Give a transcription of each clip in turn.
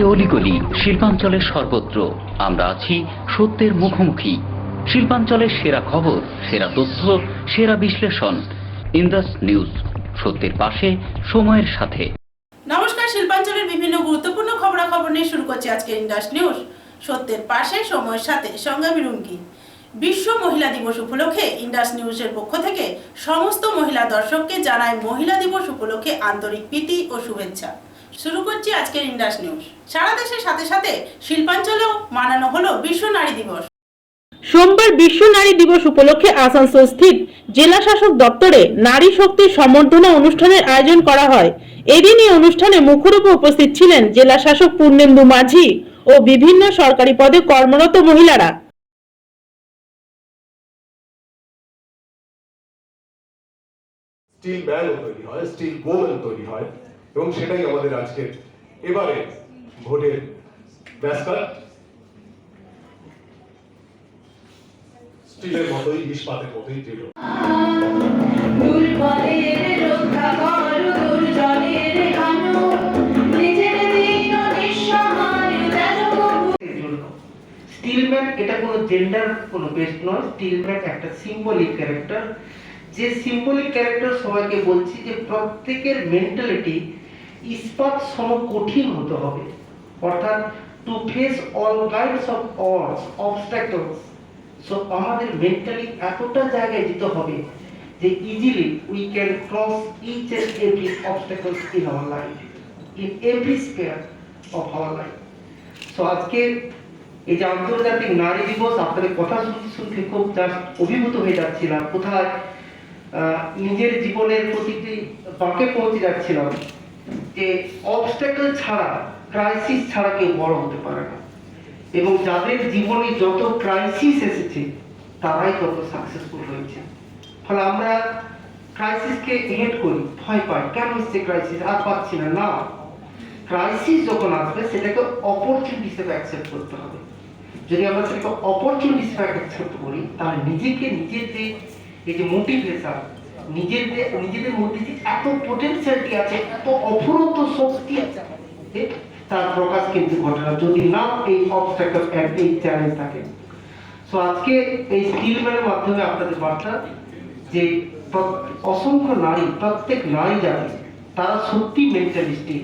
প্রতিটি অলিগলি শিল্পাঞ্চলের সর্বত্র আমরা আছি সত্যের মুখোমুখি। শিল্পাঞ্চলের সেরা খবর, সেরা তথ্য, সেরা বিশ্লেষণ। ইন্দাস নিউজ, সত্যের পাশে, সময়ের সাথে। নমস্কার, শিল্পাঞ্চলের বিভিন্ন গুরুত্বপূর্ণ খবরাখবর নিয়ে শুরু করছি আজকে ইন্দাস নিউজ, সত্যের পাশে, সময়ের সাথে। সঙ্গে আমি রুমকি। বিশ্ব মহিলা দিবস উপলক্ষে ইন্দাস নিউজের পক্ষ থেকে সমস্ত মহিলা দর্শককে জানাই মহিলা দিবস উপলক্ষে আন্তরিক প্রীতি ও শুভেচ্ছা। শুরু করছি আজকের ইন্দাস নিউজ। সারা দেশের সাথে সাথে শিল্পাঞ্চলেও মানানো হলো বিশ্ব নারী দিবস। সোমবার বিশ্ব নারী দিবস উপলক্ষে আসানসোল স্থিত জেলা শাসক দপ্তরে নারী শক্তির সম্বর্ধনা অনুষ্ঠানের আয়োজন করা হয়। এদিন এই অনুষ্ঠানে মুখরূপে উপস্থিত ছিলেন জেলা শাসক পূর্ণেন্দু মাঝি ও বিভিন্ন সরকারি পদে কর্মরত মহিলারা। স্টিল ম্যান তৈরি হয়, স্টিল ওম্যান তৈরি হয়, এবং সেটাই আমাদের আজকে এবারে ভোটের ব্যাসকার। স্টিলের মতোই, ইস্পাতের মতোই দৃঢ়। স্টিলম্যান এটা কোনো জেন্ডার কোনো বেস নয়। স্টিলম্যান একটা সিম্বলিক ক্যারেক্টার, যে সিম্বলিক ক্যারেক্টার সবাইকে বলছি যে প্রত্যেকের মেন্টালিটি ইস্পাত সম কঠিন হতে হবে, অর্থাৎ to face all kinds of odds obstacles. So আমাদের মেন্টালি এতটা জায়গায় যেতে হবে যে easily we can cross each and every obstacles in our life, in every sphere of our life. So আজকে এই যে আন্তর্জাতিক নারী দিবস, আপনাদের কথা শুনতে শুনতে খুব জাস্ট অভিভূত হয়ে যাচ্ছিলাম। কোথায় নিজের জীবনের প্রতিটি বাঁকে পৌঁছে যাচ্ছিলাম যে অবস্ট্যাকল ছাড়া, ক্রাইসিস ছাড়া কেউ বড় হতে পারে না, এবং যাদের জীবনে যত ক্রাইসিস এসেছে তারাই তত সাকসেসফুল হয়েছে। ফলে আমরা ক্রাইসিসকে হেড করি, ভয় পাই, কেন হচ্ছে ক্রাইসিস, আর পাচ্ছি না। না, ক্রাইসিস যখন আসবে সেটাকে অপরচুনিটি হিসেবে অ্যাকসেপ্ট করতে হবে। যদি আমরা সেটাকে অপরচুনিটি হিসেবে অ্যাকসেপ্ট করি, তাহলে নিজেকে, নিজের যে এই যে মোটিভেশন, নিজেদের মধ্যে যে এত পোটেনশিয়ালিটি আছে, এত অফুরন্ত শক্তি আছে, তার প্রকাশ কিন্তু ঘটে না যদি না এই অবস্ট্যাকল, এই চ্যালেঞ্জ থাকে। সো আজকে এই স্টিলম্যানের মাধ্যমে আপনাদের বার্তা যে অসংখ্য নারী, প্রত্যেক নারী জাতি তারা সত্যি মেন্টালিস্টিক।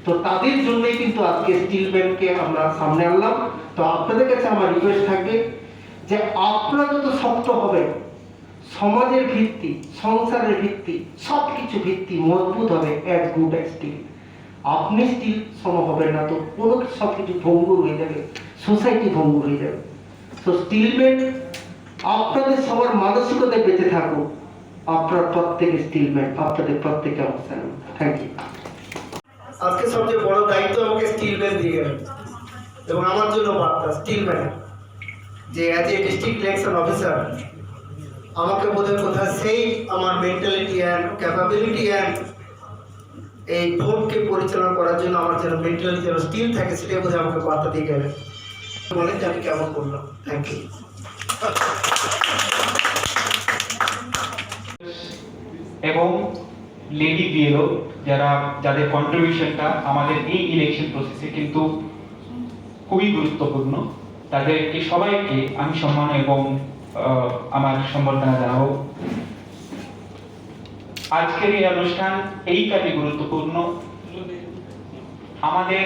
তো তাদের জন্যই কিন্তু আজকে স্টিলম্যানকে আমরা সামনে আনলাম। তো আপনাদের কাছে আমার রিকোয়েস্ট থাকবে যে আপনারা যত শক্ত হবেন, সমাজের ভিত্তি, সংসারের ভিত্তি, সবকিছু ভিত্তি মজবুত হবে অ্যাজ গুড অ্যাজ স্টিল। আপনি স্টিল সম হবেন না তো কোনো সবকিছু ভঙ্গুর হয়ে যাবে, সোসাইটি ভঙ্গুর হয়ে যাবে। তো স্টিলম্যান আপনাদের সবার মানসিকতায় বেঁচে থাকুক। আপনার প্রত্যেকে স্টিলম্যান, আপনাদের প্রত্যেকে অবস্থান। Thank you. আজকে সবচেয়ে বড় দায়িত্ব আমাকে স্টিলম্যান দিয়ে গেলেন, এবং আমার জন্য বার্তা স্টিলম্যান যে as a district election officer আমাকে বোধহয় কোথায় সেই আমার মেন্টালিটি অ্যান্ড ক্যাপাবিলিটি অ্যান্ড এই ভোটকে পরিচালনা করার জন্য আমার যেন মেন্টালিটি যেন স্টিল থাকে, সেটাই বোধহয় আমাকে বার্তা দিয়ে গেলেন। বলেন যে আমি কেমন করলাম। Thank you. এবং লেডি বিএলও যাদের কন্ট্রিবিউশনটা আমাদের এই ইলেকশন প্রসেসে কিন্তু খুবই গুরুত্বপূর্ণ, তাদেরকে সবাইকে আমি সম্মান এবং আমার সম্বর্ধনা জানাবো। আজকের এই অনুষ্ঠান এই কাজে গুরুত্বপূর্ণ। আমাদের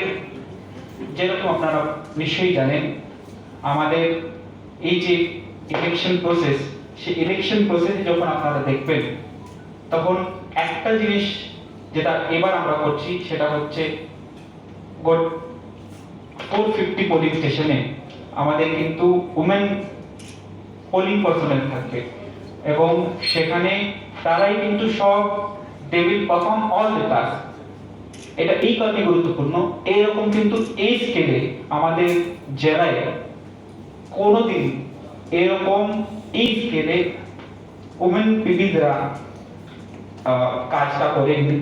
যেরকম আপনারা নিশ্চয়ই জানেন, আমাদের এই যে ইলেকশন প্রসেস, সেই ইলেকশন প্রসেসে যখন আপনারা দেখবেন, তখন একটা জিনিস যেটা এবার আমরা করছি সেটা হচ্ছে 450 পোলিং স্টেশনে আমাদের কিন্তু উমেন পোলিং পার্সোনাল থাকবে, এবং সেখানে তারাই কিন্তু সব they will perform all the task. এটা এই কারণে গুরুত্বপূর্ণ, এরকম কিন্তু এই স্কেলে আমাদের জেলায় কোনোদিন এরকম এই স্কেলে উমেন পিপিরা কাজটা করেনি।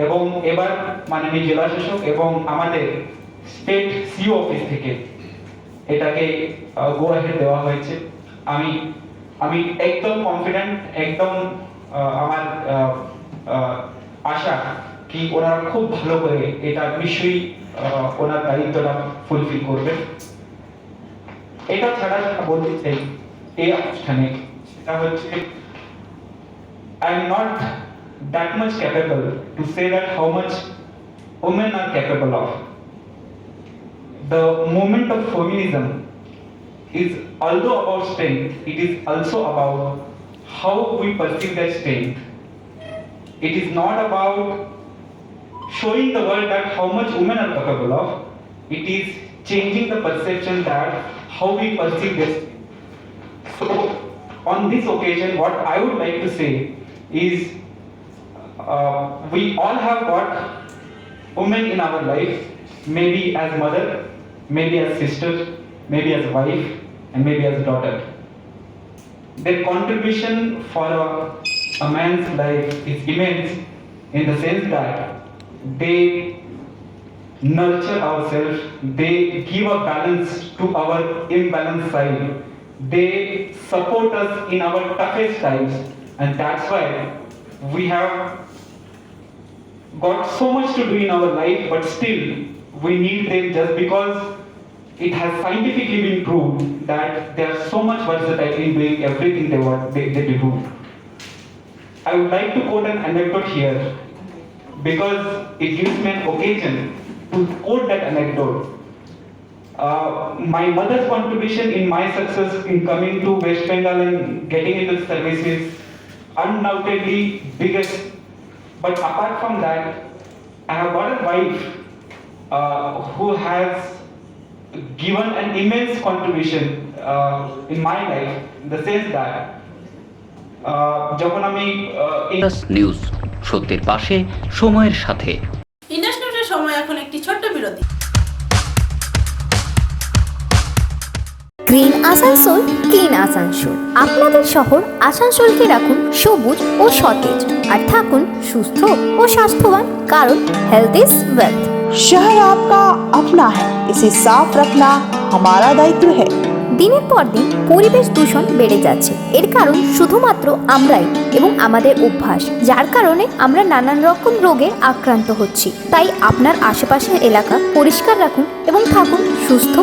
এবং এবার মাননীয় জেলা শাসক এবং আমাদের স্টেট সিও অফিস থেকে এটাকে গো অ্যাহেড দেওয়া হয়েছে। আমি একদম কনফিডেন্ট, একদম আমার আশা কি ওরা খুব ভালো করে এটা নিশ্চয়ই ওনার দায়িত্বটা ফুলফিল করবেন। এটা ছাড়া বলতে চাই এই অনুষ্ঠানে সেটা হচ্ছে I am not that much capable to say that how much women are capable of. The movement of feminism is although about strength, it is also about how we perceive that strength. It is not about showing the world that how much women are capable of. It is changing the perception that how we perceive this. So on this occasion, what I would like to say is we all have got women in our life, maybe as mother, maybe as sister, maybe as wife, and maybe as daughter. Their contribution for a man's life is immense in the sense that they nurture ourselves, they give a balance to our imbalanced side, they support us in our toughest times, and that's why we have got so much to do in our life, but still we need them just because it has scientifically been proved that they are so much versatile in doing everything they do. I would like to quote an anecdote here because it gives me an occasion to quote that anecdote. My mother's contribution in my success in coming to West Bengal and getting into the service is undoubtedly biggest. But apart from that, I have got a wife who has given an immense contribution in my life in the sense that যখন আমি Indus news, সত্যের পাশে সময়ের সাথে। Indus নিউজের সময় এখন একটি ছোট্ট বিরতি। Green Asansol, clean Asansol. আপনাদের শহর আসানসোলকে রাখুন সবুজ ও সতেজ, আর থাকুন সুস্থ ও স্বাস্থ্যবান, কারণ হেলথ ইজ ওয়েলথ। शहर आपका अपना है, इसे साफ रखना हमारा दायित्व है। দিনের পর দিন পরিবেশ দূষণ বেড়ে যাচ্ছে, এর কারণ শুধুমাত্র আমরাই এবং আমাদের অভ্যাস, যার কারণে আমরা নানান রকম রোগে আক্রান্ত হচ্ছি। তাই আপনার আশেপাশের এলাকা পরিষ্কার রাখুন এবং থাকুন সুস্থ।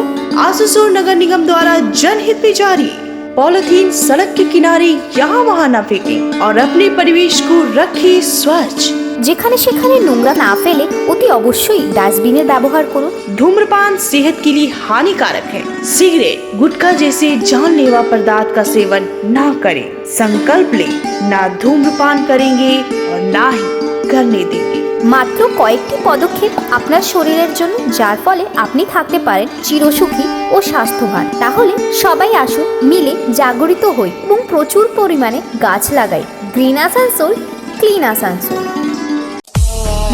आसनसोल नगर निगम द्वारा जनहित में जारी। पॉलिथीन सड़क के किनारे यहाँ वहाँ न फेंकें और अपने परिवेश को रखें स्वच्छ। যেখানে সেখানে নোংরা না ফেলে অতি অবশ্যই ডাস্টবিনের ব্যবহার করুন। धूम्रपान सेहत के लिए हानिकारक है। सिगरेट, गुटखा जैसे जानलेवा पदार्थ का सेवन ना करें। संकल्प लें, ना धूम्रपान करेंगे और ना ही करने देंगे। মাত্র কয়েকটি পদক্ষেপ আপনার শরীরের জন্য, যার ফলে আপনি থাকতে পারেন চিরসুখী ও স্বাস্থ্যবান। তাহলে সবাই আসুন, মিলে জাগরিত হই এবং প্রচুর পরিমাণে গাছ লাগাই। Green Asansol, clean Asansol.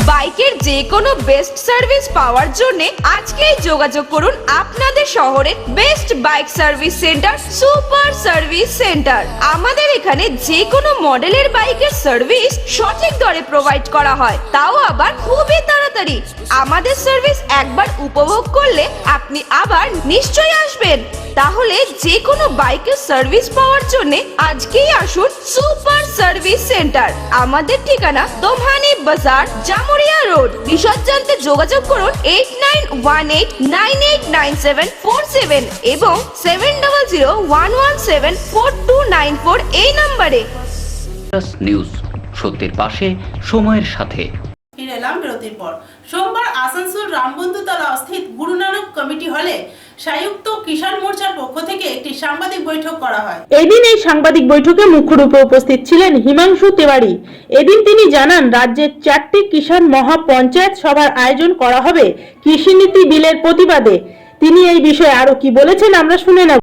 বাইকের যে কোনো বেস্ট সার্ভিস পাওয়ার জন্য আজকেই যোগাযোগ করুন আপনাদের শহরের best bike service centre, super service centre. আমাদের এখানে যে কোনো মডেলের বাইকের সার্ভিস সঠিক দরে প্রোভাইড করা হয়, তাও আবার খুবই তাড়াতাড়ি। আমাদের সার্ভিস একবার উপভোগ করলে আপনি আবার নিশ্চয়ই আসবেন। তাহলে যে কোনো বাইকের সার্ভিস পাওয়ার জন্য আজকেই আসুন সুপার সার্ভিস সেন্টার। আমাদের ঠিকানা দোমহানি বাজার, জামুরিয়া রোড। বিশদ জানতে যোগাযোগ করুন 8918989747 এবং 7001174294 এই নম্বরে। ইন্ডাস নিউজ, সত্যের পাশে সময়ের সাথে। ফিরে এলাম বিরতির পর। সোমবার আসানসোল রামবন্ধুতলা স্থিত গুরু নানক কমিটি হলে সংযুক্ত কিষাণ মোর্চার পক্ষ থেকে একটি সাংবাদিক বৈঠক করা হয়। এদিন এই সাংবাদিক বৈঠকে মুখ্য রূপে উপস্থিত ছিলেন হিমাংশু তেওয়ারি। এদিন তিনি জানান, রাজ্যের 4টি কিষাণ মহাপঞ্চায়েত সভার আয়োজন করা হবে কৃষি নীতি বিলের প্রতিবাদে। তিনি এই বিষয়ে আরো কি বলেছেন আমরা শুনে নেব।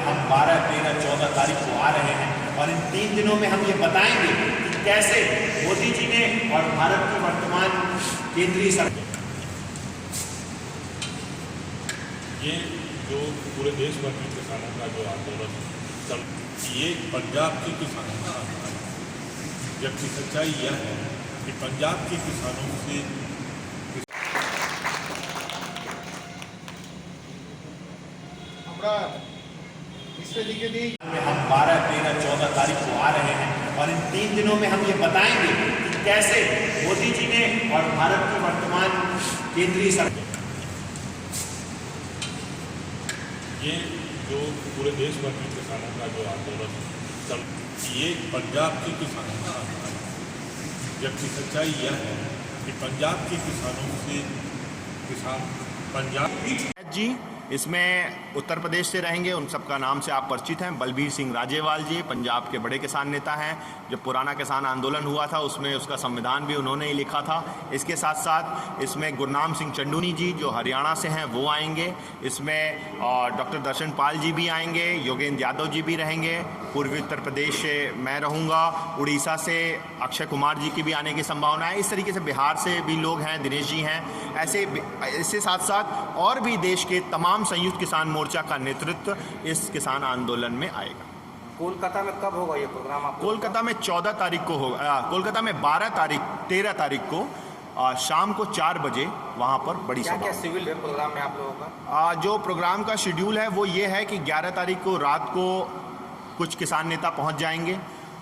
हम 12, 13, 14 तारीख को आ रहे हैं और इन 3 दिनों में हम ये बताएंगे कि कैसे मोदी जी ने और भारत की वर्तमान केंद्रीय सरकार ये जो पूरे देश भर के किसानों का जो आंदोलन चल, ये पंजाब के किसानों का आंदोलन, जबकि सच्चाई यह है कि पंजाब के किसानों से हम 12, 13, 14 तारीख को आ रहे हैं और इन 3 दिनों में हम ये बताएंगे कि कैसे मोदी जी ने और भारत की वर्तमान केंद्रीय सरकार ये जो पूरे देश भर के किसानों का जो आंदोलन चल, ये पंजाब के किसानों का आंदोलन है। जबकि सच्चाई यह है कि पंजाब के किसानों से किसान पंजाब जी इसमें उत्तर प्रदेश से रहेंगे, उन सबका नाम से आप परिचित हैं। बलबीर सिंह राजेवाल जी पंजाब के बड़े किसान नेता हैं। जब पुराना किसान आंदोलन हुआ था उसमें उसका संविधान भी उन्होंने ही लिखा था। इसके साथ साथ इसमें गुरनाम सिंह चंडूनी जी जो हरियाणा से हैं वो आएंगे। इसमें डॉक्टर दर्शन पाल जी भी आएंगे, योगेंद्र यादव जी भी रहेंगे। पूर्वी उत्तर प्रदेश से मैं रहूँगा, उड़ीसा से अक्षय कुमार जी की भी आने की संभावना है। इस तरीके से बिहार से भी लोग हैं, दिनेश जी हैं। ऐसे इससे साथ साथ और भी देश के तमाम संयुक्त किसान मोर्चा का नेतृत्व इस किसान आंदोलन में आएगा। कोलकाता में कब होगा ये प्रोग्राम? आप कोलकाता में 14 तारीख को होगा। कोलकाता में 13 तारीख को शाम को 4 बजे वहाँ पर बड़ी सभा। क्या सिविल है प्रोग्राम में आप लोगों का? जो प्रोग्राम का शेड्यूल है वो ये है कि 11 तारीख को रात को कुछ किसान नेता पहुँच जाएंगे,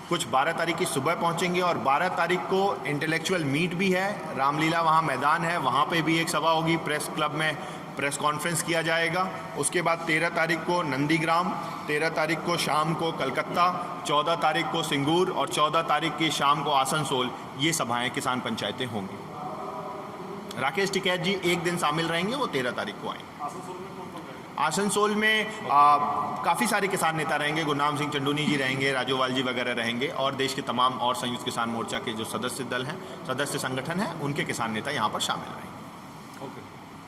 कुछ 12 तारीख की सुबह पहुंचेंगे और 12 तारीख को इंटेलेक्चुअल मीट भी है। रामलीला वहाँ मैदान है, वहाँ पे भी एक सभा होगी। प्रेस क्लब में प्रेस कॉन्फ्रेंस किया जाएगा। उसके बाद 13 तारीख को नंदीग्राम, 13 तारीख को शाम को कलकत्ता, 14 तारीख को सिंगूर और 14 तारीख की शाम को आसनसोल, ये सभाएं किसान पंचायतें होंगी। राकेश टिकैत जी एक दिन शामिल रहेंगे, वो 13 तारीख को आएंगे। आसनसोल में काफ़ी सारे किसान नेता रहेंगे। गुरनाम सिंह चंडूनी जी रहेंगे, राजोवाल जी वगैरह रहेंगे और देश के तमाम और संयुक्त किसान मोर्चा के जो सदस्य दल हैं, सदस्य संगठन हैं, उनके किसान नेता यहाँ पर शामिल रहेंगे।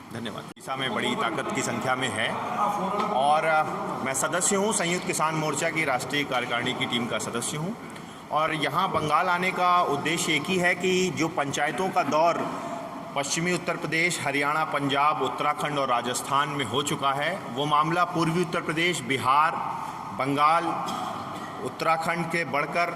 धन्यवाद। उड़ीसा में बड़ी ताकत की संख्या में है और मैं सदस्य हूँ, संयुक्त किसान मोर्चा की राष्ट्रीय कार्यकारिणी की टीम का सदस्य हूँ। और यहाँ बंगाल आने का उद्देश्य एक ही है कि जो पंचायतों का दौर पश्चिमी उत्तर प्रदेश, हरियाणा, पंजाब, उत्तराखंड और राजस्थान में हो चुका है, वो मामला पूर्वी उत्तर प्रदेश, बिहार, बंगाल, उत्तराखंड के बढ़कर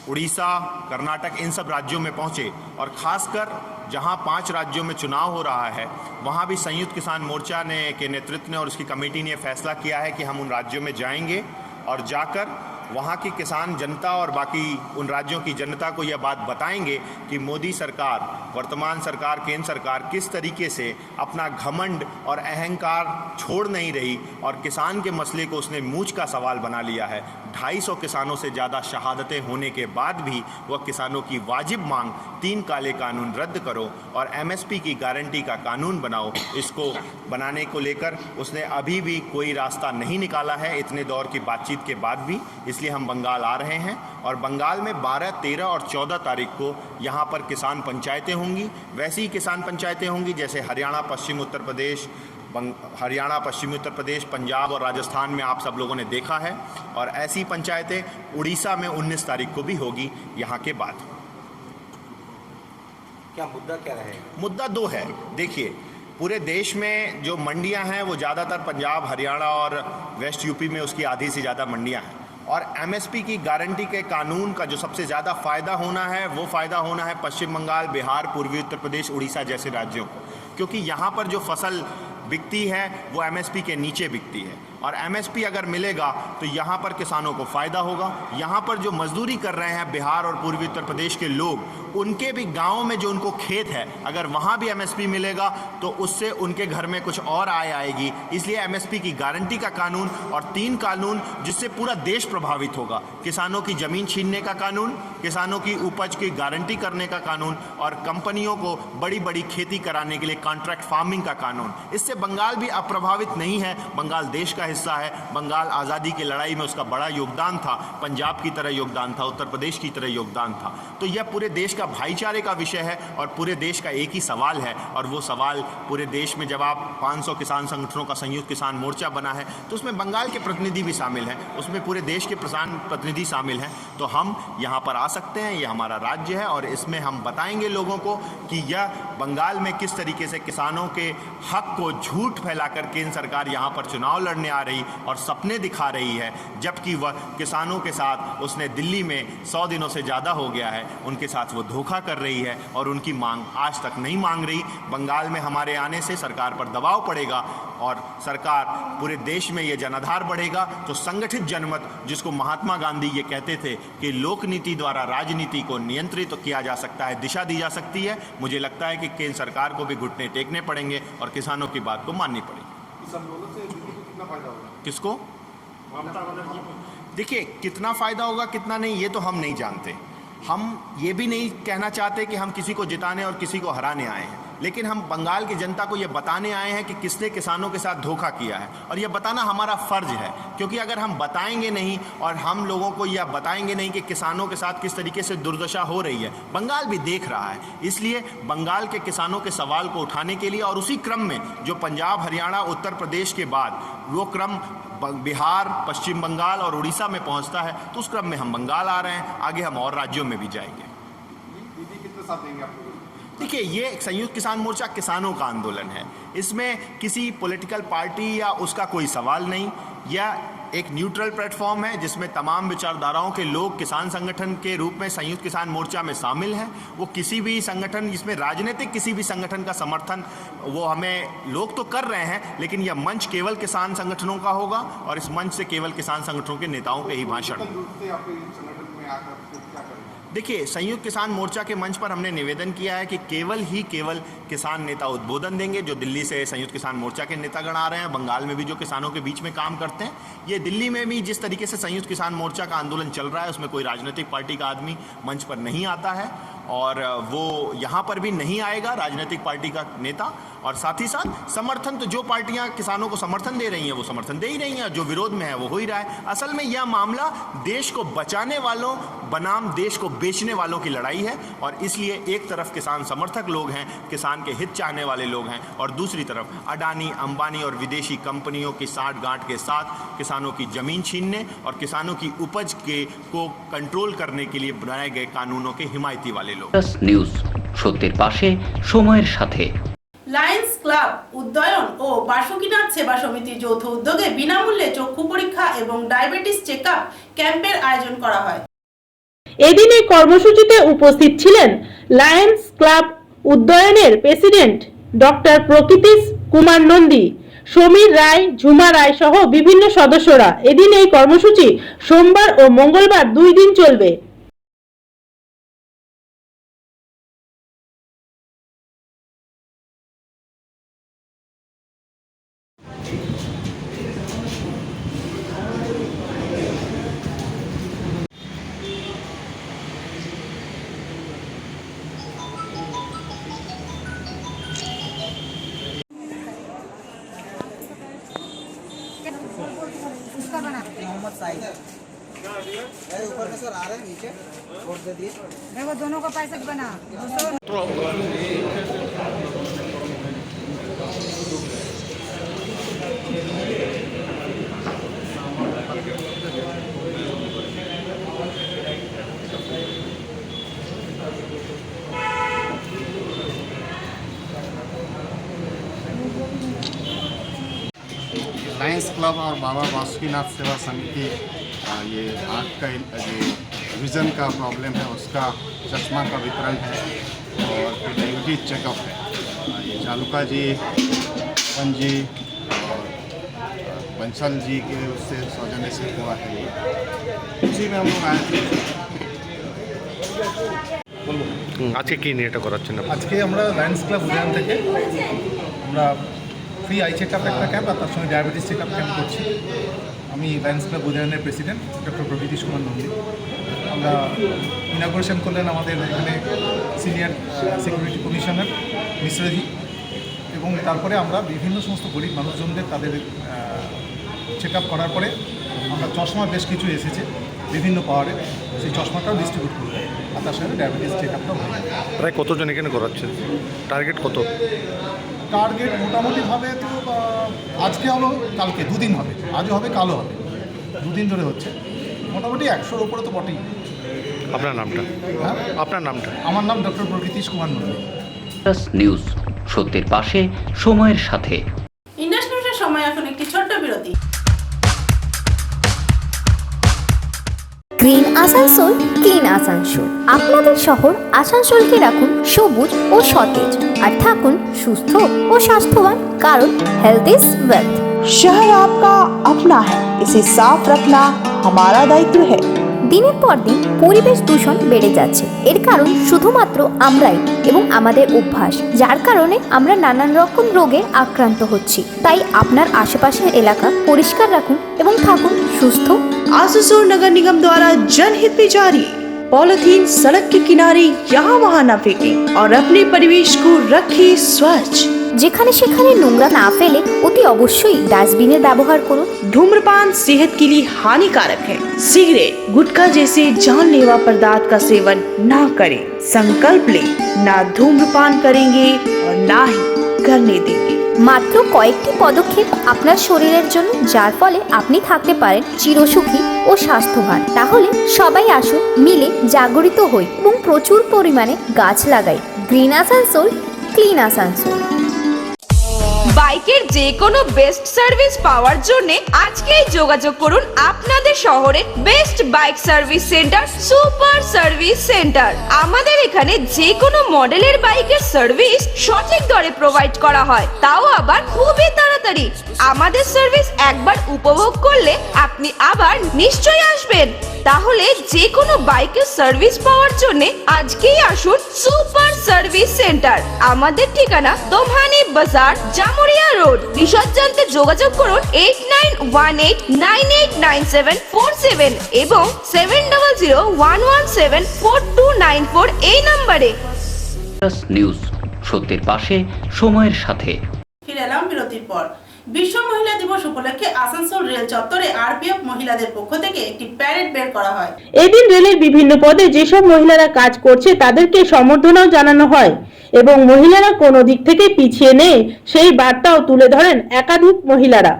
उड़ीसा, कर्नाटक, इन सब राज्यों में पहुँचे। और ख़ासकर जहाँ 5 राज्यों में चुनाव हो रहा है वहाँ भी संयुक्त किसान मोर्चा के नेतृत्व ने और उसकी कमेटी ने फैसला किया है कि हम उन राज्यों में जाएंगे और जाकर वहाँ की किसान जनता और बाकी उन राज्यों की जनता को यह बात बताएंगे कि मोदी सरकार, वर्तमान सरकार, केंद्र सरकार किस तरीके से अपना घमंड और अहंकार छोड़ नहीं रही और किसान के मसले को उसने मूंछ का सवाल बना लिया है। 250 किसानों से ज़्यादा शहादतें होने के बाद भी वह किसानों की वाजिब मांग 3 काले कानून रद्द करो और MSP की गारंटी का कानून बनाओ, इसको बनाने को लेकर उसने अभी भी कोई रास्ता नहीं निकाला है इतने दौर की बातचीत के बाद भी। इसलिए हम बंगाल आ रहे हैं और बंगाल में 12, 13 और 14 तारीख को यहाँ पर किसान पंचायतें होंगी। वैसी ही किसान पंचायतें होंगी जैसे हरियाणा, पश्चिमी उत्तर प्रदेश, पंजाब और राजस्थान में आप सब लोगों ने देखा है। और ऐसी पंचायतें उड़ीसा में 19 तारीख को भी होगी यहाँ के बाद। क्या मुद्दा क्या रहेगा? मुद्दा 2 है। देखिए, पूरे देश में जो मंडियां हैं वो ज़्यादातर पंजाब, हरियाणा और वेस्ट यूपी में उसकी आधी से ज़्यादा मंडियां हैं। और MSP की गारंटी के कानून का जो सबसे ज़्यादा फ़ायदा होना है वो फ़ायदा होना है पश्चिम बंगाल, बिहार, पूर्वी उत्तर प्रदेश, उड़ीसा जैसे राज्यों को, क्योंकि यहाँ पर जो फसल बिकती है वो MSP के नीचे बिकती है। और MSP अगर मिलेगा तो यहाँ पर किसानों को फ़ायदा होगा। यहाँ पर जो मजदूरी कर रहे हैं बिहार और पूर्वी उत्तर प्रदेश के लोग, उनके भी गाँव में जो उनको खेत है, अगर वहाँ भी MSP मिलेगा तो उससे उनके घर में कुछ और आय आएगी। इसलिए MSP की गारंटी का कानून और 3 कानून जिससे पूरा देश प्रभावित होगा, किसानों की ज़मीन छीनने का कानून, किसानों की उपज की गारंटी करने का कानून और कंपनियों को बड़ी बड़ी खेती कराने के लिए कॉन्ट्रैक्ट फार्मिंग का कानून। इससे बंगाल भी अप्रभावित नहीं है। बंगाल देश का हिस्सा है। बंगाल आज़ादी की लड़ाई में उसका बड़ा योगदान था, पंजाब की तरह योगदान था, उत्तर प्रदेश की तरह योगदान था। तो यह पूरे देश का भाईचारे का विषय है और पूरे देश का एक ही सवाल है। और वो सवाल पूरे देश में जब आप 500 किसान संगठनों का संयुक्त किसान मोर्चा बना है तो उसमें बंगाल के प्रतिनिधि भी शामिल हैं, उसमें पूरे देश के किसान प्रतिनिधि शामिल हैं। तो हम यहाँ पर आ सकते हैं, ये हमारा राज्य है और इसमें हम बताएंगे लोगों को कि यह बंगाल में किस तरीके से किसानों के हक को झूठ फैलाकर केंद्र सरकार यहाँ पर चुनाव लड़ने आ रही और सपने दिखा रही है, जबकि वह किसानों के साथ उसने दिल्ली में 100 दिनों से ज़्यादा हो गया है, उनके साथ वो धोखा कर रही है और उनकी मांग आज तक नहीं मांग रही। बंगाल में हमारे आने से सरकार पर दबाव पड़ेगा और सरकार पूरे देश में ये जनाधार बढ़ेगा तो संगठित जनमत, जिसको महात्मा गांधी ये कहते थे कि लोकनीति द्वारा राजनीति को नियंत्रित किया जा सकता है, दिशा दी जा सकती है, मुझे लगता है कि केंद्र सरकार को भी घुटने टेकने पड़ेंगे और किसानों की बात को माननी पड़ेगी। किसको? देखिए, कितना फायदा होगा कितना नहीं ये तो हम नहीं जानते। हम ये भी नहीं कहना चाहते कि हम किसी को जिताने और किसी को हराने आए हैं, लेकिन हम बंगाल की जनता को ये बताने आए हैं कि किसने किसानों के साथ धोखा किया है और ये बताना हमारा फ़र्ज है, क्योंकि अगर हम बताएंगे नहीं और हम लोगों को यह बताएंगे नहीं कि किसानों के साथ किस तरीके से दुर्दशा हो रही है, बंगाल भी देख रहा है। इसलिए बंगाल के किसानों के सवाल को उठाने के लिए और उसी क्रम में जो पंजाब, हरियाणा, उत्तर प्रदेश के बाद वो क्रम बिहार, पश्चिम बंगाल और उड़ीसा में पहुंचता है, तो उस क्रम में हम बंगाल आ रहे हैं, आगे हम और राज्यों में भी जाएंगे। देखिए, ये संयुक्त किसान मोर्चा किसानों का आंदोलन है, इसमें किसी पॉलिटिकल पार्टी या उसका कोई सवाल नहीं। यह एक न्यूट्रल प्लेटफॉर्म है जिसमें तमाम विचारधाराओं के लोग किसान संगठन के रूप में संयुक्त किसान मोर्चा में शामिल हैं। वो किसी भी संगठन, जिसमें राजनीतिक किसी भी संगठन का समर्थन वो हमें लोग तो कर रहे हैं, लेकिन यह मंच केवल किसान संगठनों का होगा और इस मंच से केवल किसान संगठनों के नेताओं के ही भाषण। देखिए, संयुक्त किसान मोर्चा के मंच पर हमने निवेदन किया है कि केवल किसान नेता उद्बोधन देंगे। जो दिल्ली से संयुक्त किसान मोर्चा के नेतागण आ रहे हैं, बंगाल में भी जो किसानों के बीच में काम करते हैं, ये दिल्ली में भी जिस तरीके से संयुक्त किसान मोर्चा का आंदोलन चल रहा है उसमें कोई राजनीतिक पार्टी का आदमी मंच पर नहीं आता है और वो यहाँ पर भी नहीं आएगा राजनीतिक पार्टी का नेता। और साथ ही साथ समर्थन तो जो पार्टियां किसानों को समर्थन दे रही हैं वो समर्थन दे ही रही हैं, जो विरोध में है वो हो ही रहा है। असल में यह मामला देश को बचाने वालों बनाम देश को बेचने वालों की लड़ाई है और इसलिए एक तरफ किसान समर्थक लोग हैं, किसान के हित चाहने वाले लोग हैं, और दूसरी तरफ अडानी, अंबानी और विदेशी कंपनियों की साठगांठ के साथ किसानों की जमीन छीनने और किसानों की उपज को कंट्रोल करने के लिए बनाए गए कानूनों के हिमायती वाले लोग। নিউজ সত্যের পাশে সময়ের সাথে। লায়ন্স ক্লাব উদ্যয়ন ও বাসুকিনাথ সেবা সমিতির যৌথ উদ্যোগে বিনামূল্যে চক্ষু পরীক্ষা এবং ডায়াবেটিস চেকআপ ক্যাম্পের আয়োজন করা হয়। এদিন এই কর্মসূচিতে উপস্থিত ছিলেন লায়ন্স ক্লাব উদ্যয়নের প্রেসিডেন্ট ডক্টর প্রকৃতিশ কুমার নন্দী, সমীর রায়, ঝুমা রায় সহ বিভিন্ন সদস্যরা। এদিন এই কর্মসূচি সোমবার ও মঙ্গলবার 2 দিন চলবে। मोहम्मद साहिद ऊपर में सर आ रहे हैं, नीचे छोड़ दे दिए। देखो दोनों का पैसा बना लायंस क्लब और बाबा बासुकीनाथ सेवा समिति ये आँख का जो विज़न का प्रॉब्लम है उसका चश्मा का वितरण है और फिर डायबिटीज चेकअप है। ये चालुका जी, पन जी और बंसल जी के उससे सौजन्य से हुआ है, उसी में हम लोग आए थे। আজকে কি নিয়ে এটা করাচ্ছেন? আজকে আমরা লায়ন্স ক্লাব উদয়ন থেকে আমরা ফ্রি আই চেকআপ একটা ক্যাম্প আর তার সঙ্গে ডায়াবেটিস চেকআপ ক্যাম্প করছি। আমি লায়ন্স ক্লাব উদয়নের প্রেসিডেন্ট ডক্টর প্রকৃতিশ কুমার নন্দী। আমরা ইনাগুরেশন করলেন আমাদের এখানে সিনিয়র সিকিউরিটি কমিশনার মিশ্রজি, এবং তারপরে আমরা বিভিন্ন সমস্ত গরিব মানুষজনদের তাদের চেকআপ করার পরে আমরা চশমা বেশ কিছু এসেছে বিভিন্ন পাওয়ারে, সেই চশমাটাও ডিস্ট্রিবিউট করব আর তার সঙ্গে ডায়াবেটিস চেকআপটাও হবে। প্রায় কতজন এখানে করাচ্ছেন? টার্গেট কত? টার্গেট মোটামুটিভাবে তো আজকে হলো, কালকে 2 দিন হবে, আজও হবে কালও হবে, 2 দিন ধরে হচ্ছে। মোটামুটি 100-র উপরে তো বটেই। আপনার নামটা? হ্যাঁ, আপনার নামটা? আমার নাম ডক্টর প্রকৃতিশ কুমার নন্দী। নিউজ সত্যের পাশে সময়ের সাথে। ইন্ডাস নিউজের সময় এখন একটি ছোট্ট বিরতি। গ্রিন আসানসোল ক্লিন আসানসোল আপনাদের শহর আসানসোলকে রাখুন সবুজ ও সতেজ আর থাকুন সুস্থ ও স্বাস্থ্যবান কারণ হেলথ ইজ ওয়েলথ। शहर आपका अपना है, इसे साफ रखना हमारा दायित्व है। দিনের পর দিন পরিবেশ দূষণ বেড়ে যাচ্ছে, এর কারণ শুধুমাত্র আমরাই এবং আমাদের অভ্যাস, যার কারণে আমরা নানান রকম রোগে আক্রান্ত হচ্ছি। তাই আপনার আশেপাশের এলাকা পরিষ্কার রাখুন এবং থাকুন সুস্থ। आसनसोल नगर निगम द्वारा जनहित में जारी। पॉलिथीन सड़क के किनारे यहाँ वहाँ न फेंकें और अपने परिवेश को रखें स्वच्छ। যেখানে সেখানে নোংরা না ফেলে অতি অবশ্যই ডাস্টবিনের ব্যবহার করুন। धूम्रपान सेहत के लिए हानिकारक है। सिगरेट, गुटखा जैसे जानलेवा पदार्थ का सेवन ना करें। संकल्प ले, ना धूम्रपान करेंगे और ना ही करने देंगे। মাত্র কয়েকটি পদক্ষেপ আপনার শরীরের জন্য, যার ফলে আপনি থাকতে পারেন চিরসুখী ও স্বাস্থ্যবান। তাহলে সবাই আসুন, মিলে জাগরিত হই এবং প্রচুর পরিমাণে গাছ লাগাই। Green Asansol clean Asansol. বাইকের যে কোনো বেস্ট সার্ভিস পাওয়ার জন্য আজকেই যোগাযোগ করুন আপনাদের শহরের best bike service centre super service centre. আমাদের এখানে যে কোনো মডেলের বাইকের সার্ভিস সঠিক দরে প্রোভাইড করা হয়, তাও আবার খুবই তাড়াতাড়ি। আমাদের সার্ভিস একবার উপভোগ করলে আপনি আবার নিশ্চয়ই আসবেন। তাহলে যে কোনো বাইকের সার্ভিস পাওয়ার জন্য আজকেই আসুন সুপার সার্ভিস সেন্টার। আমাদের ঠিকানা দোমহানি বাজার, জামুরিয়া রোড। বিশদ জানতে যোগাযোগ করুন 8918989747 এবং 7001174294 এই নম্বরে। নিউজ, সত্যের পাশে, সময়ের সাথে। ফিরে এলাম বিরতির পর। বিশ্ব মহিলা দিবস উপলক্ষে আসানসোল রেল চত্বরে আরপিএফ মহিলাদের পক্ষ থেকে একটি প্যারেড বের করা হয়। এদিন রেলের বিভিন্ন পদে যেসব মহিলারা কাজ করছে তাদেরকে সম্বর্ধনাও জানানো হয় এবং মহিলারা কোনো দিক থেকে পিছিয়ে নেই সেই বার্তাও তুলে ধরেন একাধিক মহিলারা।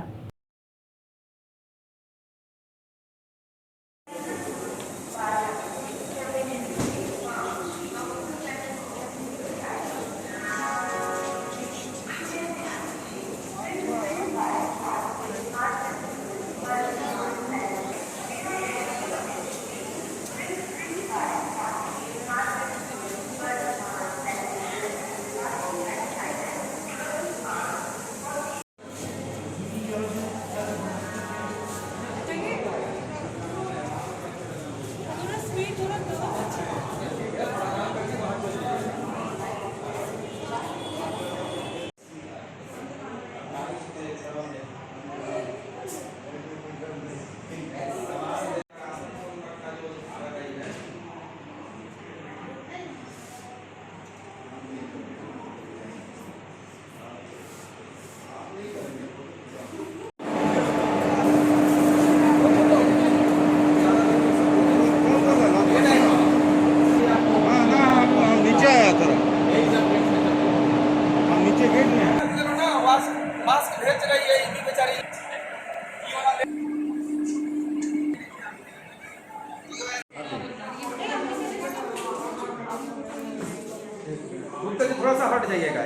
थोड़ा सा हट जाइएगा।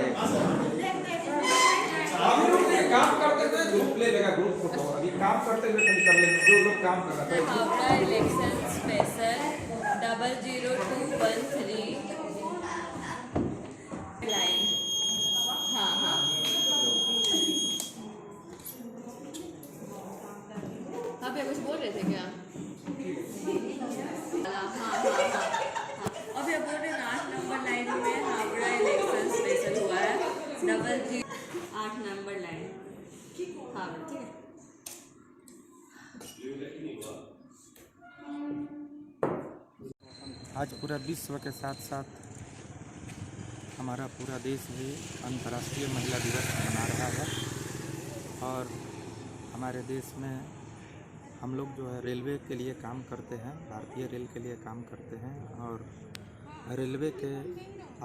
काम करते हुए ग्रुप ले लेगा, ग्रुप फोटो अभी काम करते हुए कर लेंगे जो लोग काम कर रहे हैं। Howrah election special 00213 line. हाँ हाँ आप कुछ बोल रहे थे क्या? हाँ हाँ हाँ अभी आप बोल रहे हैं 8 नंबर लाइन में हावड़ा इलेक्शन स्पेशल हुआ है 8 नंबर लाइन। हाँ ठीक है। आज पूरा विश्व के साथ साथ हमारा पूरा देश भी अंतर्राष्ट्रीय महिला दिवस मना रहा है और हमारे देश में हम लोग जो है रेलवे के लिए काम करते हैं, भारतीय रेल के लिए काम करते हैं और रेलवे के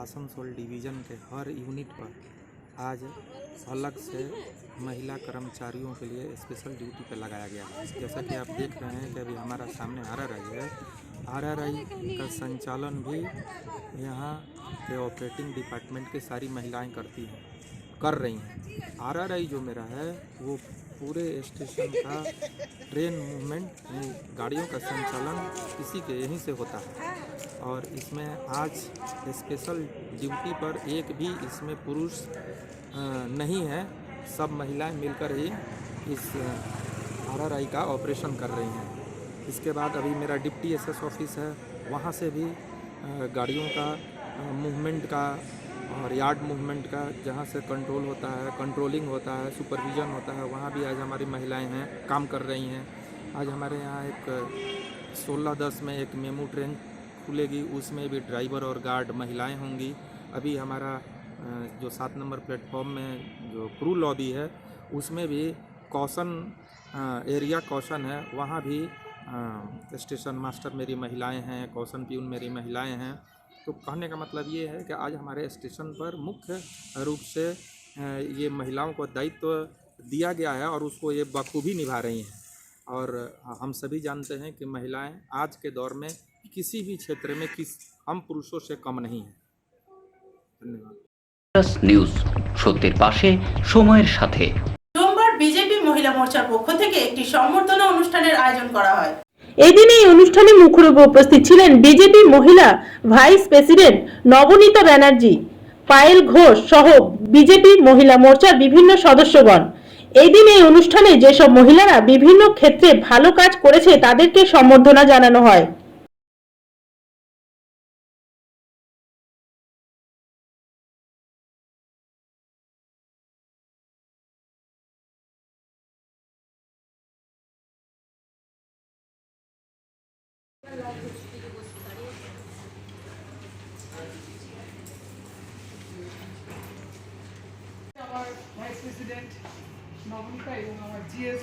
आसनसोल डिवीज़न के हर यूनिट पर आज अलग से महिला कर्मचारियों के लिए स्पेशल ड्यूटी पे लगाया गया है। जैसा कि आप देख रहे हैं कि अभी हमारा सामने RRI है, RRI का संचालन भी यहाँ के ऑपरेटिंग डिपार्टमेंट की सारी महिलाएं कर रही हैं। RRI जो मेरा है वो पूरे स्टेशन का ट्रेन मूवमेंट गाड़ियों का संचालन इसी के यहीं से होता है। और इसमें आज स्पेशल ड्यूटी पर एक भी इसमें पुरुष नहीं है, सब महिलाएं मिलकर ही इस RRI का ऑपरेशन कर रही हैं। इसके बाद अभी मेरा डिप्टी SS ऑफिस है, वहाँ से भी गाड़ियों का मूवमेंट का और यार्ड मूवमेंट का जहाँ से कंट्रोल होता है, कंट्रोलिंग होता है, सुपरविज़न होता है, वहाँ भी आज हमारी महिलाएं हैं, काम कर रही हैं। आज हमारे यहाँ एक 16:10 में एक मेमू ट्रेन खुलेगी, उसमें भी ड्राइवर और गार्ड महिलाएं होंगी। अभी हमारा जो 7 नंबर प्लेटफॉर्म में जो क्रू लॉबी है, उसमें भी कौशन एरिया कौशन है, वहाँ भी स्टेशन मास्टर मेरी महिलाएं हैं, कौशन प्यून मेरी महिलाएं हैं। तो कहने का मतलब ये है कि आज हमारे स्टेशन पर मुख्य रूप से ये महिलाओं को दायित्व दिया गया है और उसको ये बखूबी निभा रही हैं। और हम सभी जानते हैं कि महिलाएं आज के दौर में किसी भी क्षेत्र में हम पुरुषों से कम नहीं हैं। धन्यवाद। নিউজ সত্যের পাশে সময়ের সাথে। সোমবার বিজেপি মহিলা মোর্চার পক্ষ থেকে একটি সম্বর্ধনা অনুষ্ঠানের আয়োজন করা হয়। এদিন এই অনুষ্ঠানে মুখ্য রূপে উপস্থিত ছিলেন বিজেপি মহিলা ভাইস প্রেসিডেন্ট নবনীতা ব্যানার্জি, পায়েল ঘোষ সহ বিজেপি মহিলা মোর্চার বিভিন্ন সদস্যগণ। এই দিন এই অনুষ্ঠানে যেসব মহিলারা বিভিন্ন ক্ষেত্রে ভালো কাজ করেছে তাদেরকে সম্বর্ধনা জানানো হয়। আমার ভাইস প্রেসিডেন্ট নবনীতা এবং আমার GS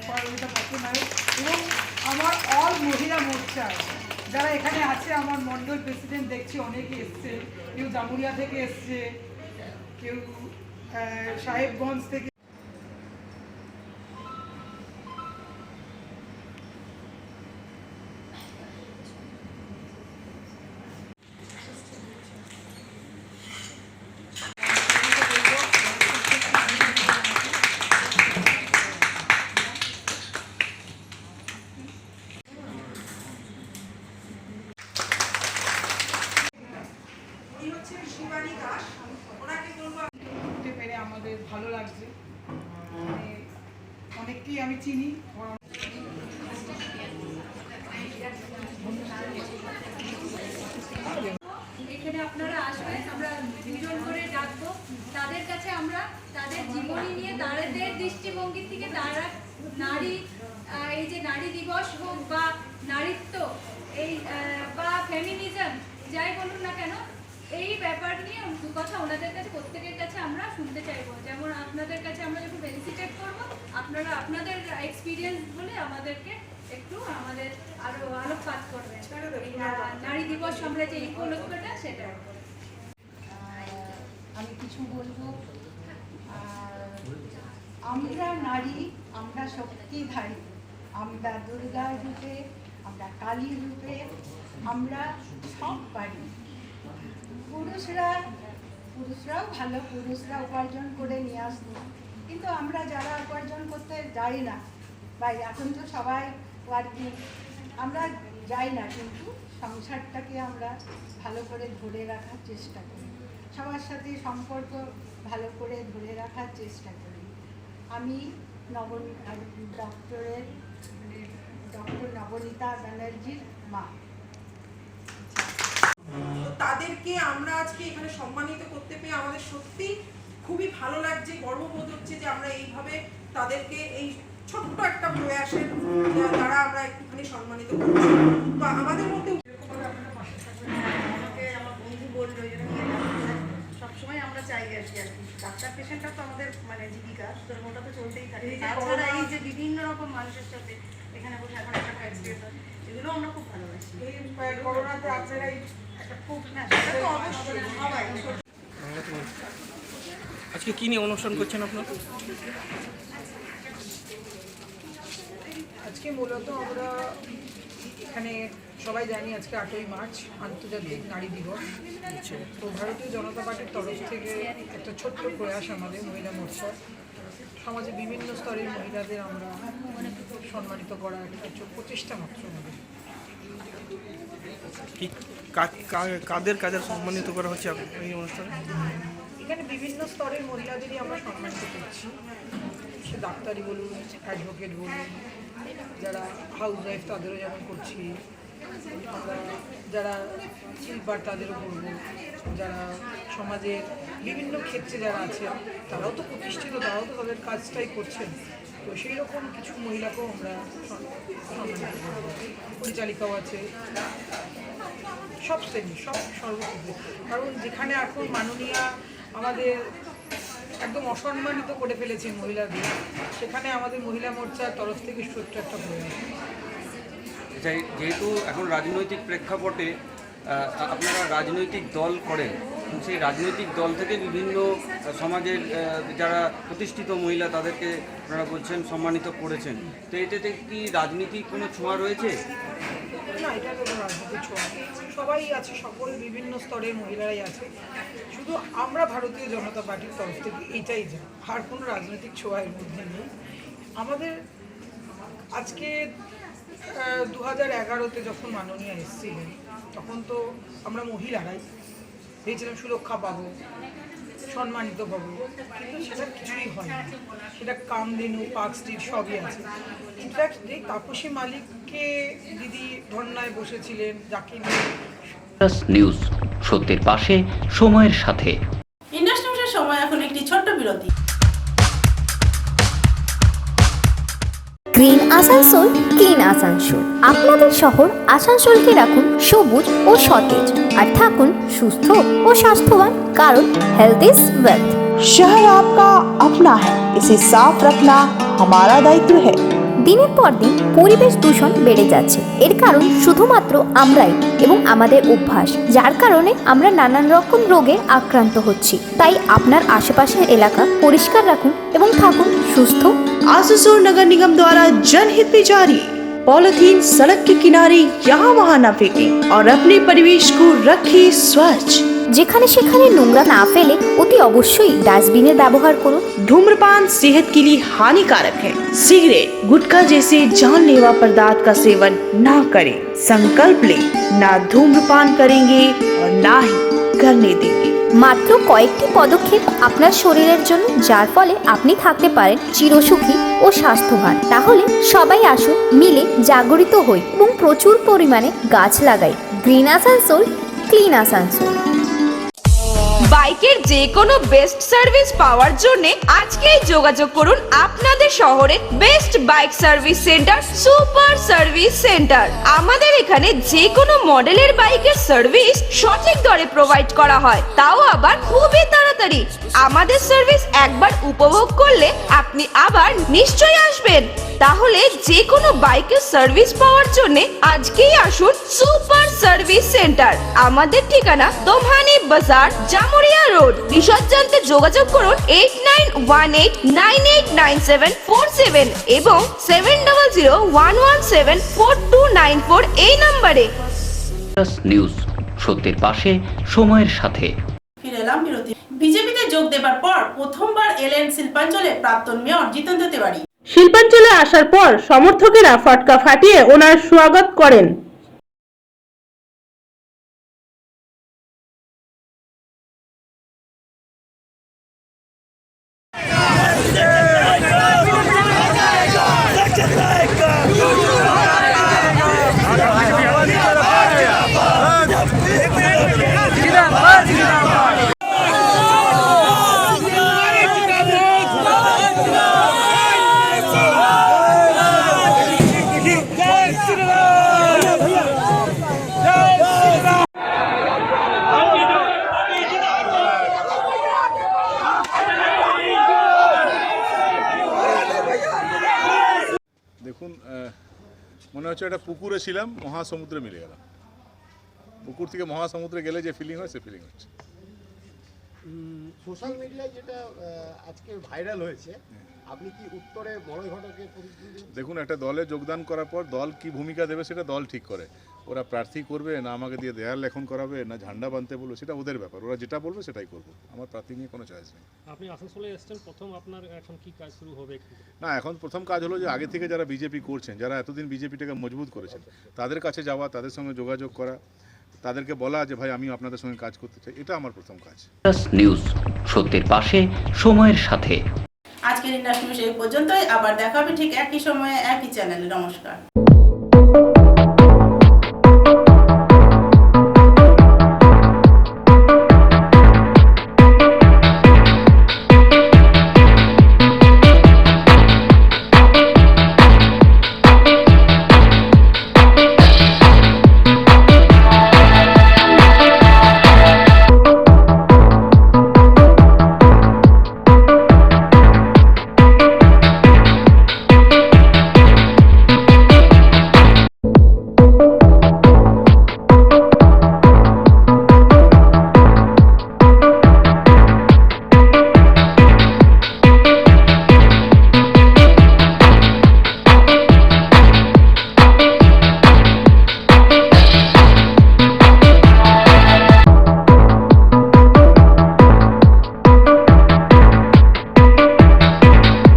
পারমিতা পট্টনায়ক এবং আমার অল মহিলা মোর্চা যারা এখানে আছে, আমার মন্ডল প্রেসিডেন্ট দেখছি অনেকে এসছে, কেউ জামুরিয়া থেকে এসছে, কেউ সাহেবগঞ্জ থেকে। আমাদের ভালো লাগছে, অনেককেই আমি চিনি। এখানে আপনারা আসবেন, আমরা দুজন করে ডাকবো। তাদের কাছে আমরা তাদের জীবনী নিয়ে, তাদের দৃষ্টিভঙ্গি থেকে তারা নারী, এই যে নারী দিবস হোক বা নারীত্ব, এই বা ফেমিনিজম যাই বলুন না কেন, এই ব্যাপার নিয়ে দু কথা ওনাদের কাছে, প্রত্যেকের কাছে আমরা শুনতে চাইবো। যেমন আপনাদের কাছে আমরা যখন ফেলিসিটেট করবো, আপনারা আপনাদের এক্সপিরিয়েন্স বলে আমাদেরকে একটু আমাদের আরো আলোকপাত করবেন নারী দিবস আমরা যে উপলক্ষটা সেটা। আমি কিছু বলবো, আমরা নারী, আমরা শক্তিধারী, আমরা দুর্গা রূপে, আমরা কালী রূপে, আমরা সব পারি। পুরুষরাও ভালো, পুরুষরা উপার্জন করে নিয়ে আসতো, কিন্তু আমরা যারা উপার্জন করতে যাই না, বা এখন তো সবাই ওয়ার্কিং, আমরা যাই না, কিন্তু সংসারটাকে আমরা ভালো করে ধরে রাখার চেষ্টা করি, সবার সাথে সম্পর্ক ভালো করে ধরে রাখার চেষ্টা করি। আমি ডক্টর নবনীতা ব্যানার্জির মা। তাদেরকে আমরা আজকে এখানে সম্মানিত করতে পেরে আমাদের সত্যি খুবই ভালো লাগছে, গর্ববোধ হচ্ছে যে আমরা এইভাবে তাদেরকে এই ছোট্ট একটা প্রয়াসের দ্বারা আমরা একটুখানি সম্মানিত করছি। তো আমাদের মধ্যে আমাকে আমার বন্ধু বললো, সবসময় আমরা চাই আর কি, ডাক্তার পেশেন্টটা তো আমাদের মানে জীবিকা, সুতরাং ওটা তো চলতেই থাকে। তাছাড়া এই যে বিভিন্ন রকম মানুষের সাথে এখানে বসে এখন একটা এক্সপিরিয়েন্স হয়, এগুলো আমরা খুব ভালোবাসি। এই করোনাতে আপনারা একটা খুব না, সেটা তো অবশ্যই সবাই। আজকে কি নিয়ে অনুষ্ঠান করছেন আপনারা? আজকে মূলত আমরা এখানে সবাই জানি আজকে 8ই মার্চ আন্তর্জাতিক নারী দিবস। তো ভারতীয় জনতা পার্টির তরফ থেকে একটা ছোট্ট প্রয়াস আমাদের মহিলা মোর্চার, সমাজে বিভিন্ন স্তরের মহিলাদের আমরা সম্মানিত করার কিছু প্রচেষ্টা মাত্র আমাদের। কি কাদের কাদের সম্মানিত করা হচ্ছে এই অনুষ্ঠানে? এখানে বিভিন্ন স্তরের মহিলাদেরই আমরা সম্মানিত করছি, সে ডাক্তারি বলুন, অ্যাডভোকেট বলুন, যারা হাউস ওয়াইফ তাদেরও যেমন করছি আমরা, যারা শিল্পার তাদেরও করব, যারা সমাজের বিভিন্ন ক্ষেত্রে যারা আছে তারাও তো প্রতিষ্ঠিত, তারাও তো তাদের কাজটাই করছেন। তো সেই রকম কিছু মহিলাকেও আমরা সম্মানিত করব। পরিচালিকাও আছে, সব শ্রেণী, সব সর্বক্ষেত্রে। কারণ যেখানে এখন মাননীয়া আমাদের একদম অসম্মানিত করে ফেলেছেন মহিলাদের, সেখানে আমাদের মহিলা মোর্চার তরফ থেকে ছোট্ট একটা প্রয়াস। যেহেতু এখন রাজনৈতিক প্রেক্ষাপটে আপনারা রাজনৈতিক দল করেন, সেই রাজনৈতিক দল থেকে বিভিন্ন সমাজের যারা প্রতিষ্ঠিত মহিলা তাদেরকে আপনারা বলছেন সম্মানিত করেছেন, তো এটাতে কি রাজনীতির কোনো ছোঁয়া রয়েছে? না, এটা কোনো রাজনীতির ছোঁয়া, সবাই আছে, সকল বিভিন্ন স্তরের মহিলারাই আছে। শুধু আমরা ভারতীয় জনতা পার্টির তরফ থেকে এটাই যা, আর কোনো রাজনৈতিক ছোঁয়া এর মধ্যে নেই। আমাদের আজকে 2011-তে যখন মাননীয়া এসেছিলেন তখন তো আমরা মহিলারাই ভেবেছিলাম সুরক্ষা পাবো, সম্মানিত পাবো, কিন্তু সেটা কিছুই হয়নি। সেটা কামধেনু, পার্ক স্ট্রিট সবই আছে। ইনফ্যাক্ট যে তাপসী মালিককে দিদি ধর্নায় বসেছিলেন, যাকে নিউজ, সত্যের পাশে, সময়ের সাথে। ইন্ডাস নিউজের সময় এখন একটি ছোট্ট বিরতি। Green Asansol, clean Asansol. আপনাদের শহর আসানসোলকে রাখুন সবুজ ও সতেজ, আর থাকুন সুস্থ ও স্বাস্থ্যবান, কারণ হেলথ ইজ ওয়েলথ। शहर आपका अपना है, इसे साफ रखना हमारा दायित्व है। দিনের পর দিন পরিবেশ দূষণ বেড়ে যাচ্ছে, এর কারণ শুধুমাত্র আমরাই এবং আমাদের অভ্যাস, যার কারণে আমরা নানান রকম রোগে আক্রান্ত হচ্ছি। তাই আপনার আশেপাশের এলাকা পরিষ্কার রাখুন এবং থাকুন সুস্থ। आसनसोल नगर निगम द्वारा जनहित में जारी। पॉलिथीन सड़क के किनारे यहाँ वहाँ न फेंकें और अपने परिवेश को रखें स्वच्छ। যেখানে সেখানে নোংরা না ফেলে অতি অবশ্যই ডাস্টবিনের ব্যবহার করুন। धूम्रपान सेहत के लिए हानिकारक है। सिगरेट, गुटखा जैसे जानलेवा पदार्थ का सेवन ना करें। संकल्प लें, ना धूम्रपान करेंगे और ना ही करने देंगे। মাত্র কয়েকটি পদক্ষেপ আপনার শরীরের জন্য, যার ফলে আপনি থাকতে পারেন চিরসুখী ও স্বাস্থ্যবান। তাহলে সবাই আসুন, মিলে জাগরিত হই এবং প্রচুর পরিমাণে গাছ লাগাই। Green Asansol, clean Asansol. বাইকের যে কোনো বেস্ট সার্ভিস পাওয়ার জন্য আজকেই যোগাযোগ করুন আপনাদের শহরের best bike service centre, super service centre. আমাদের এখানে যে কোনো মডেলের বাইকের সার্ভিস সঠিক দরে প্রোভাইড করা হয়, তাও আবার খুবই তাড়াতাড়ি। আমাদের সার্ভিস একবার উপভোগ করলে আপনি আবার নিশ্চয়ই আসবেন। তাহলে যে কোনো বাইকের সার্ভিস পাওয়ার জন্য আজকেই আসুন সুপার সার্ভিস সেন্টার। আমাদের ঠিকানা দোমহানি বাজার, জামুরিয়া রোড। বিশদ জানতে যোগাযোগ করুন 8918989747 এবং 7001174294 এই নম্বরে। নিউজ, সত্যের পাশে, সময়ের সাথে। ফিরে এলাম বিরতি। বিজেপিতে যোগ দেবার পর প্রথমবার এলেন শিল্পাঞ্চলে প্রাক্তন মেয়র জিতেন্দ্র তিওয়ারি। শিল্পাঞ্চলে আসার পর সমর্থকেরা ফটকা ফাটিয়ে ওনার স্বাগত করেন। দেখুন, মনে হচ্ছে একটা পুকুরে ছিলাম, মহাসমুদ্রে মিলে গেলাম। পুকুর থেকে মহাসমুদ্রে গেলে যে ফিলিং হয়, সে ফিলিং হচ্ছে। সোশ্যাল মিডিয়ায় যেটা আজকে ভাইরাল হয়েছে, আপনি কি উত্তরে বড় ঘটকের প্রতিনিধি? দেখুন, একটা দলে যোগদান করার পর দল কি ভূমিকা দেবে সেটা দল ঠিক করে। ওরা প্রার্থী করবে না আমাকে দিয়ে দেয়াল লেখন করাবে না ঝান্ডা বাঁধতে বলবে, সেটা ওদের ব্যাপার। ওরা যেটা বলবে সেটাই করবো, আমার প্রার্থী নিয়ে কোনো চয়েস নেই। আপনি আসানসোলে এসেছেন, প্রথম আপনার এখন কি কাজ শুরু হবে? না, এখন প্রথম কাজ হলো যে আগে থেকে যারা বিজেপি করছেন, যারা এতদিন বিজেপিটাকে মজবুত করেছেন, তাদের কাছে যাওয়া, তাদের সঙ্গে যোগাযোগ করা, তাদেরকে বলা যে ভাই আমি আপনাদের সঙ্গে কাজ করতে চাই, এটা আমার প্রথম কাজ। ইন্ডাস নিউজ, সত্যের পাশে, সময়ের সাথে। আজকের ইন্ডাস নিউজ এই পর্যন্তই, আবার দেখা হবে ঠিক একই সময়ে একই চ্যানেলে। নমস্কার।